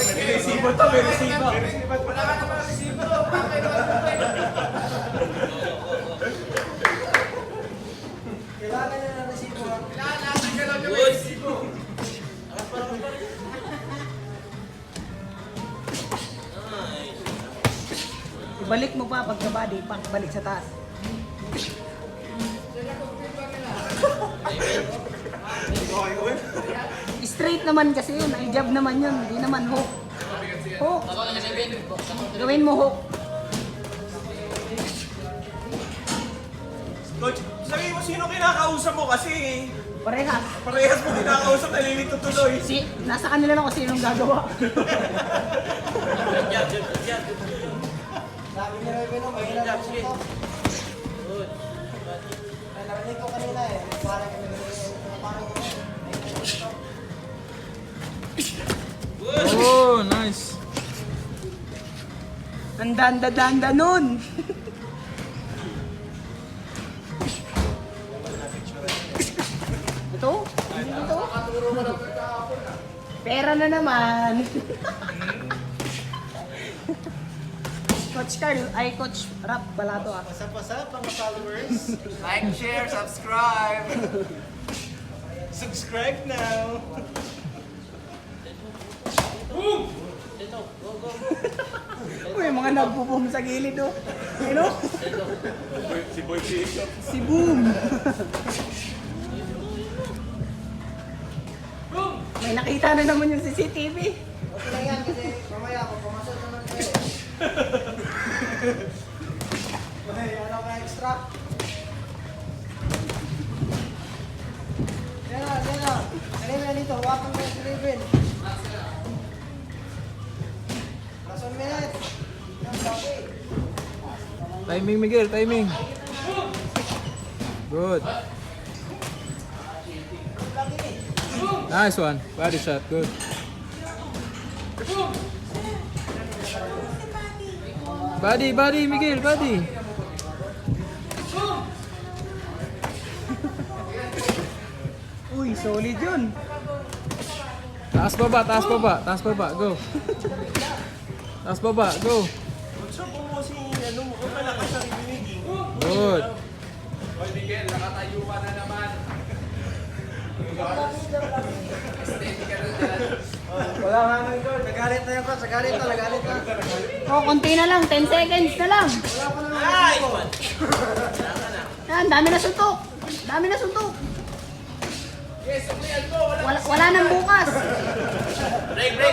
May resibo to, may resibo. Wala ka naman resibo. Kailangan niya ng resibo. Kailangan natin ka lang yung may resibo. Ibalik mo pa pagka-body, balik sa taas. Straight naman kasi yun, ay jab naman yun, hindi naman hook. Hook. Gawin mo hook. Coach, sabihin mo sino kinakausap mo kasi Parehas. parehas mo kinakausap, nalilito tuloy. Nasa kanila lang kasi yung gagawa. Sabi ni Rebe no, mahina lang ito. Narinig ko kanina eh. Parang Oh, nice. Ang danda-danda nun. Ito? Ito? Pera na naman. Coach Carl, ay Coach Rap pala to ah. pasap-pasap mga followers. Like, share, subscribe. Subscribe now. Uy, mga nagpo-boom sa gilid oh. Ano? Si Boy Bishop. Si Boom. May nakita na naman yung CCTV. Okay lang yan kasi mamaya ako pumasok naman kayo. May ano ka extra? Yan na, yan na. Kanina dito, hawakan mo yung ribbon. Last 1 minute. Yan, sabi. Timing, Miguel, timing. Good. Nice one. Body shot, good. Body, Miguel, body. Uy, solid yun. Taas baba, go. Taas baba, go. Coach, mo si ano mo, malakas ang rinig. Good. Hoy, Miguel, nakatayo ka na naman. Wala nga nang goal. Nagalit na yung coach. Nagalit na. Oh, konti na lang, 10 seconds na lang. Wala pa naman yung goal. Yan, dami na suntok. Dami na suntok. Yes, sukuyan mo. Wala nang bukas. Break, break.